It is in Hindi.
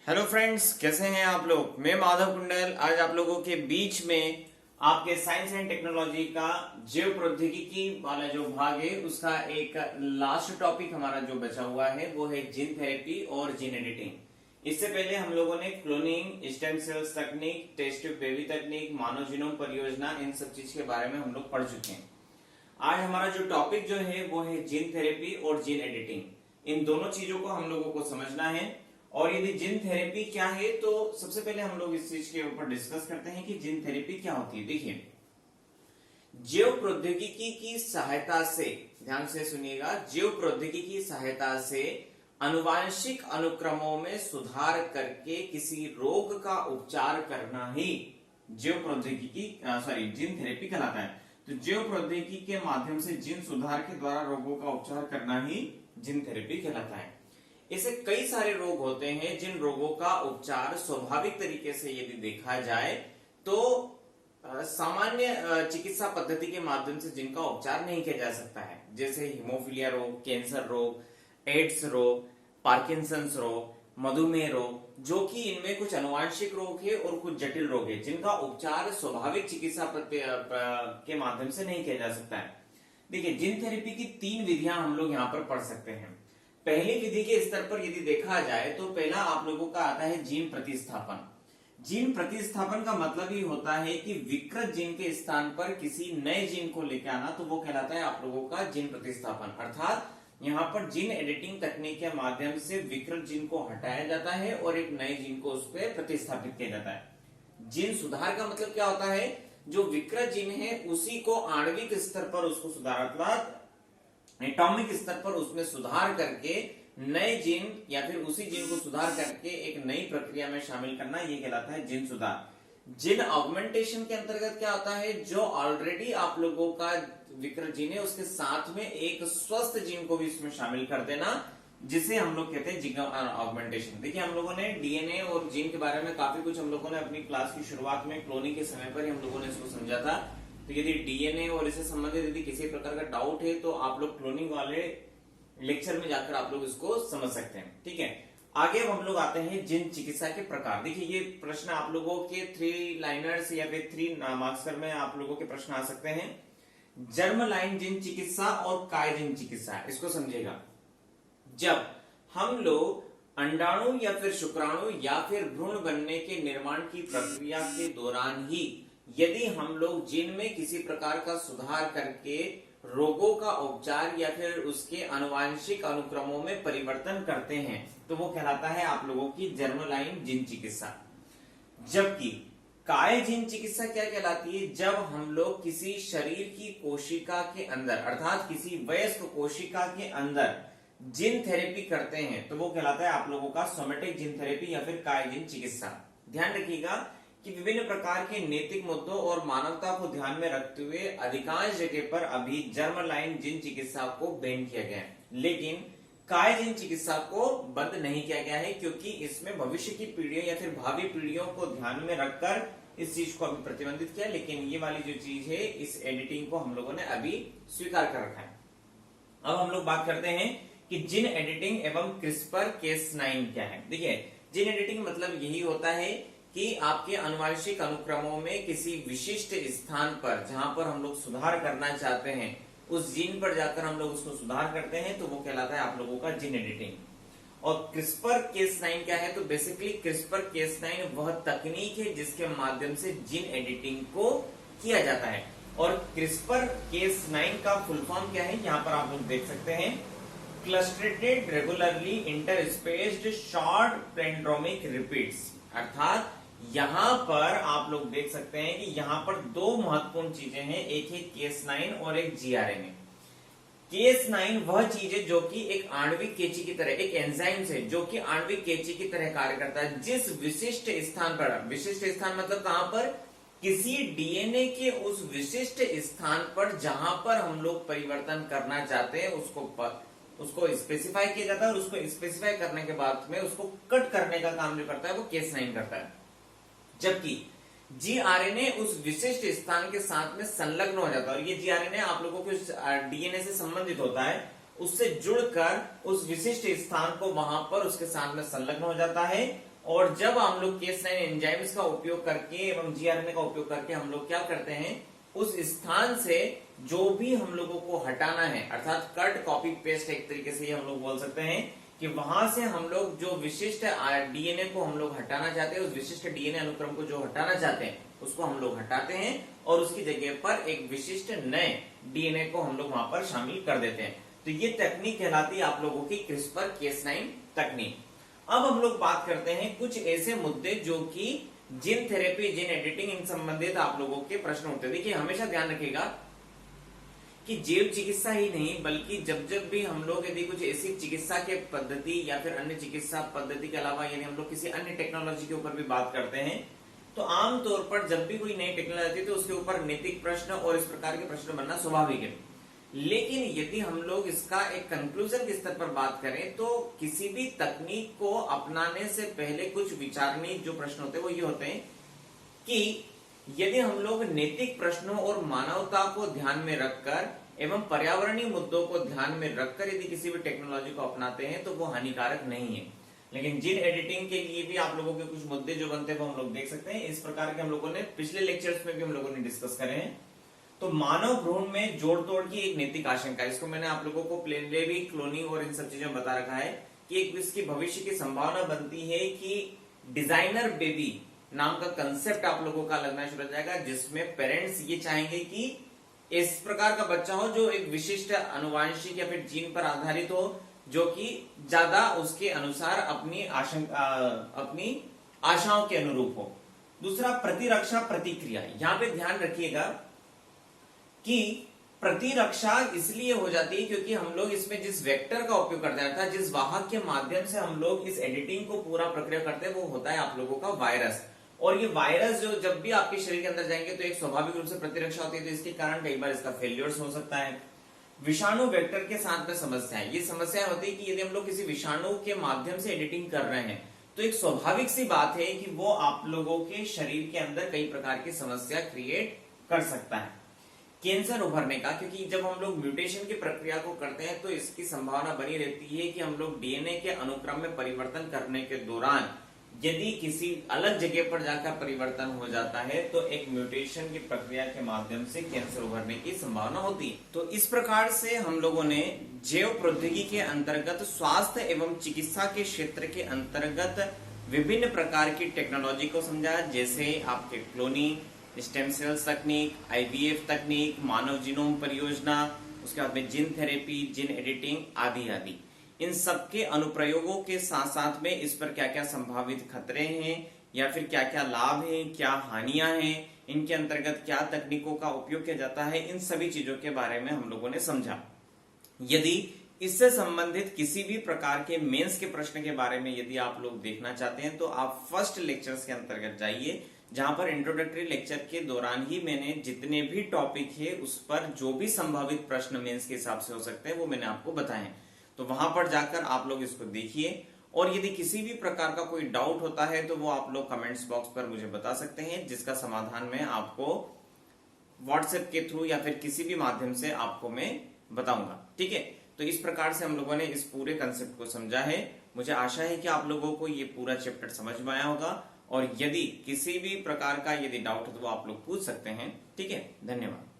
हेलो फ्रेंड्स, कैसे हैं आप लोग। मैं माधव कुंडल आज आप लोगों के बीच में आपके साइंस एंड टेक्नोलॉजी का जैव प्रौद्योगिकी वाला जो भाग है उसका एक लास्ट टॉपिक हमारा जो बचा हुआ है वो है जीन थेरेपी और जीन एडिटिंग। इससे पहले हम लोगों ने क्लोनिंग, स्टेम सेल्स तकनीक, टेस्ट ट्यूब बेबी तकनीक, मानव जीनोम परियोजना, इन सब चीज के बारे में हम लोग पढ़ चुके हैं। आज हमारा जो टॉपिक जो है वो है जीन थेरेपी और जीन एडिटिंग। इन दोनों चीजों को हम लोगों को समझना है। और यदि जीन थेरेपी क्या है तो सबसे पहले हम लोग इस चीज के ऊपर डिस्कस करते हैं कि जीन थेरेपी क्या होती है। देखिए, जैव प्रौद्योगिकी की सहायता से, ध्यान से सुनिएगा, जैव प्रौद्योगिकी की सहायता से आनुवांशिक अनुक्रमों में सुधार करके किसी रोग का उपचार करना ही जैव प्रौद्योगिकी जीन थेरेपी कहलाता है। तो जैव प्रौद्योगिकी के माध्यम से जीन सुधार के द्वारा रोगों का उपचार करना ही जीन थेरेपी कहलाता है। ऐसे कई सारे रोग होते हैं जिन रोगों का उपचार स्वाभाविक तरीके से यदि देखा जाए तो सामान्य चिकित्सा पद्धति के माध्यम से जिनका उपचार नहीं किया जा सकता है, जैसे हीमोफीलिया रोग, कैंसर रोग, एड्स रोग, पार्किंसंस रोग, मधुमेह रोग, जो कि इनमें कुछ अनुवांशिक रोग है और कुछ जटिल रोग है जिनका उपचार स्वाभाविक चिकित्सा के माध्यम से नहीं किया जा सकता है। देखिए, जीन थेरेपी की 3 विधियां हम लोग यहाँ पर पढ़ सकते हैं। पहली विधि के स्तर पर यदि देखा जाए तो पहला आप लोगों का आता है जीन प्रतिस्थापन। जीन प्रतिस्थापन का मतलब ही होता है कि विकृत जीन के स्थान पर किसी नए जीन को लेकर आना, तो वो कहलाता है आप लोगों का जीन प्रतिस्थापन। अर्थात यहाँ पर जीन एडिटिंग तकनीक के माध्यम से विकृत जीन को हटाया जाता है और एक नए जीन को उस पर प्रतिस्थापित किया जाता है। जीन सुधार का मतलब क्या होता है, जो विकृत जीन है उसी को आणविक स्तर पर उसको सुधार, एटॉमिक स्तर पर उसमें सुधार करके नए जीन या फिर उसी जीन को सुधार करके एक नई प्रक्रिया में शामिल करना, ये कहलाता है जीन सुधार। जीन ऑगमेंटेशन के अंतर्गत क्या होता है, जो ऑलरेडी आप लोगों का विकृत जीन है उसके साथ में एक स्वस्थ जीन को भी इसमें शामिल कर देना, जिसे हम लोग कहते हैं जीन ऑगमेंटेशन। देखिए, हम लोगों ने डीएनए और जीन के बारे में काफी कुछ हम लोगों ने अपनी क्लास की शुरुआत में क्लोनिंग के समय पर ही हम लोगों ने इसको समझा था। तो यदि डीएनए और इससे संबंधित यदि किसी प्रकार का डाउट है तो आप लोग क्लोनिंग वाले लेक्चर में जाकर आप लोग इसको समझ सकते हैं। ठीक है, आगे हम लोग आते हैं जीन चिकित्सा के प्रकार। देखिए, ये प्रश्न आप लोगों के 3 लाइनर्स या फिर 3 मार्क्सर में आप लोगों के प्रश्न आ सकते हैं। जर्म लाइन जीन चिकित्सा और काय जीन चिकित्सा, इसको समझिएगा। जब हम लोग अंडाणु या फिर शुक्राणु या फिर भ्रूण बनने के निर्माण की प्रक्रिया के दौरान ही यदि हम लोग जीन में किसी प्रकार का सुधार करके रोगों का उपचार या फिर उसके आनुवांशिक अनुक्रमों में परिवर्तन करते हैं तो वो कहलाता है आप लोगों की जर्मलाइन जीन चिकित्सा। जबकि काय जीन चिकित्सा क्या कहलाती है, जब हम लोग किसी शरीर की कोशिका के अंदर अर्थात किसी वयस्क कोशिका के अंदर जीन थेरेपी करते हैं तो वो कहलाता है आप लोगों का सोमेटिक जीन थेरेपी या फिर काय जीन चिकित्सा। ध्यान रखिएगा कि विभिन्न प्रकार के नैतिक मुद्दों और मानवता को ध्यान में रखते हुए अधिकांश जगह पर अभी जर्म लाइन जीन चिकित्सा को बैन किया गया है, लेकिन काय जीन चिकित्सा को बंद नहीं किया गया है, क्योंकि इसमें भविष्य की पीढ़ियों या फिर भावी पीढ़ियों को ध्यान में रखकर इस चीज को अभी प्रतिबंधित किया। लेकिन ये वाली जो चीज है, इस एडिटिंग को हम लोगों ने अभी स्वीकार कर रखा है। अब हम लोग बात करते हैं कि जीन एडिटिंग एवं क्रिस्पर Cas9 क्या है। देखिए, जीन एडिटिंग मतलब यही होता है कि आपके आनुवांशिक अनुक्रमों में किसी विशिष्ट स्थान पर जहां पर हम लोग सुधार करना चाहते हैं उस जीन पर जाकर हम लोग उसको सुधार करते हैं, तो वो कहलाता है आप लोगों का जीन एडिटिंग। और क्रिस्पर Cas9 क्या है, तो बेसिकली क्रिस्पर Cas9 वह तकनीक है जिसके माध्यम से जीन एडिटिंग को किया जाता है। और क्रिस्पर Cas9 का फुल फॉर्म क्या है, यहाँ पर आप लोग देख सकते हैं, क्लस्टरेटेड रेगुलरली इंटरस्पेस्ड शॉर्ट प्लेंड्रोमिक रिपीट्स। अर्थात यहां पर आप लोग देख सकते हैं कि यहां पर 2 महत्वपूर्ण चीजें हैं, एक है Cas9 और एक जीआरएनए। Cas9 वह चीज है जो कि एक आणविक कैंची की तरह, एक एंजाइम है जो कि आणविक कैंची की तरह कार्य करता है। जिस विशिष्ट स्थान पर, विशिष्ट स्थान मतलब कहां पर, किसी डीएनए के उस विशिष्ट स्थान पर जहां पर हम लोग परिवर्तन करना चाहते हैं उसको स्पेसिफाई किया जाता है, और उसको स्पेसिफाई करने के बाद में उसको कट करने का काम जो करता है वो Cas9 करता है। जबकि जीआरएनए उस विशिष्ट स्थान के साथ में संलग्न हो जाता है, और ये जीआरएनए आप लोगों के डीएनए से संबंधित होता है, उससे जुड़कर उस विशिष्ट स्थान को वहां पर उसके साथ में संलग्न हो जाता है और जब हम लोग Cas9 एंजाइम्स का उपयोग करके एवं जीआरएनए का उपयोग करके हम लोग क्या करते हैं, उस स्थान से जो भी हम लोगों को हटाना है, अर्थात कट कॉपी पेस्ट एक तरीके से हम लोग बोल सकते हैं कि वहां से हम लोग जो विशिष्ट डीएनए को हम लोग हटाना चाहते हैं, उस विशिष्ट डीएनए अनुक्रम को जो हटाना चाहते हैं उसको हम लोग हटाते हैं और उसकी जगह पर एक विशिष्ट नए डीएनए को हम लोग वहां पर शामिल कर देते हैं। तो ये तकनीक कहलाती है आप लोगों की CRISPR-Cas9 तकनीक। अब हम लोग बात करते हैं कुछ ऐसे मुद्दे जो कि जीन थेरेपी, जीन एडिटिंग, इन संबंधित आप लोगों के प्रश्न उठते हैं। देखिए हमेशा ध्यान रखिएगा कि जैव चिकित्सा ही नहीं बल्कि जब जब भी हम लोग यदि कुछ ऐसी चिकित्सा के पद्धति या फिर अन्य चिकित्सा पद्धति के अलावा यदि हम लोग किसी अन्य टेक्नोलॉजी के ऊपर भी बात करते हैं तो आमतौर पर जब भी कोई नई टेक्नोलॉजी आती है तो उसके ऊपर नैतिक प्रश्न और इस प्रकार के प्रश्न बनना स्वाभाविक है। लेकिन यदि हम लोग इसका एक कंक्लूजन के स्तर पर बात करें तो किसी भी तकनीक को अपनाने से पहले कुछ विचारणीय जो प्रश्न होते हैं वो ये होते हैं कि यदि हम लोग नैतिक प्रश्नों और मानवता को ध्यान में रखकर एवं पर्यावरणीय मुद्दों को ध्यान में रखकर यदि किसी भी टेक्नोलॉजी को अपनाते हैं तो वो हानिकारक नहीं है। लेकिन जीन एडिटिंग के लिए भी आप लोगों के कुछ मुद्दे जो बनते हैं वो हम लोग देख सकते हैं। इस प्रकार के हम लोगों ने पिछले लेक्चर्स में भी हम लोगों ने डिस्कस करे हैं। तो मानव भ्रूण में जोड़ तोड़ की एक नैतिक आशंका, इसको मैंने आप लोगों को प्लेनली भी क्लोनिंग और इन सब चीजों में बता रखा है कि एक इसकी भविष्य की संभावना बनती है कि डिजाइनर बेबी नाम का कंसेप्ट आप लोगों का लगना शुरू हो जाएगा, जिसमें पेरेंट्स ये चाहेंगे कि इस प्रकार का बच्चा हो जो एक विशिष्ट अनुवांशिक या फिर जीन पर आधारित हो, जो कि ज्यादा उसके अनुसार अपनी आशाओं के अनुरूप हो। दूसरा, प्रतिरक्षा प्रतिक्रिया। यहां पे ध्यान रखिएगा कि प्रतिरक्षा इसलिए हो जाती है क्योंकि हम लोग इसमें जिस वेक्टर का उपयोग करते हैं अर्थात जिस वाहक के माध्यम से हम लोग इस एडिटिंग को पूरा प्रक्रिया करते हैं वो होता है आप लोगों का वायरस। और ये वायरस जो जब भी आपके शरीर के अंदर जाएंगे तो एक स्वाभाविक रूप से प्रतिरक्षा होती है, तो इसके कारण कई बार इसका फेल्योर्स हो सकता है। विषाणु वेक्टर के साथ में समस्याएं, ये समस्या होती है कि यदि हम लोग किसी विषाणु के माध्यम से एडिटिंग कर रहे हैं तो एक स्वाभाविक सी बात है कि वो आप लोगों के शरीर के अंदर कई प्रकार की समस्या क्रिएट कर सकता है। कैंसर उभरने का, क्योंकि जब हम लोग म्यूटेशन की प्रक्रिया को करते हैं तो इसकी संभावना बनी रहती है कि हम लोग डीएनए के अनुक्रम में परिवर्तन करने के दौरान यदि किसी अलग जगह पर जाकर परिवर्तन हो जाता है तो एक म्यूटेशन की प्रक्रिया के माध्यम से कैंसर उभरने की संभावना होती है। तो इस प्रकार से हम लोगों ने जैव प्रौद्योगिकी के अंतर्गत स्वास्थ्य एवं चिकित्सा के क्षेत्र के अंतर्गत विभिन्न प्रकार की टेक्नोलॉजी को समझा, जैसे आपके क्लोनिंग, स्टेम सेल्स तकनीक, आईवीएफ तकनीक, मानव जीनोम परियोजना, उसके बाद में जीन थेरेपी, जीन एडिटिंग आदि आदि। इन सबके अनुप्रयोगों के साथ साथ में इस पर क्या क्या संभावित खतरे हैं या फिर क्या क्या लाभ हैं, क्या हानियां हैं, इनके अंतर्गत क्या तकनीकों का उपयोग किया जाता है, इन सभी चीजों के बारे में हम लोगों ने समझा। यदि इससे संबंधित किसी भी प्रकार के मेंस के प्रश्न के बारे में यदि आप लोग देखना चाहते हैं तो आप फर्स्ट लेक्चर्स के अंतर्गत जाइए, जहां पर इंट्रोडक्टरी लेक्चर के दौरान ही मैंने जितने भी टॉपिक है उस पर जो भी संभावित प्रश्न मेंस के हिसाब से हो सकते हैं वो मैंने आपको बताए। तो वहां पर जाकर आप लोग इसको देखिए और यदि किसी भी प्रकार का कोई डाउट होता है तो वो आप लोग कमेंट्स बॉक्स पर मुझे बता सकते हैं, जिसका समाधान मैं आपको व्हाट्सएप के थ्रू या फिर किसी भी माध्यम से आपको मैं बताऊंगा। ठीक है, तो इस प्रकार से हम लोगों ने इस पूरे कंसेप्ट को समझा है। मुझे आशा है कि आप लोगों को ये पूरा चैप्टर समझ में आया होगा और यदि किसी भी प्रकार का यदि डाउट हो तो वो आप लोग पूछ सकते हैं। ठीक है, धन्यवाद।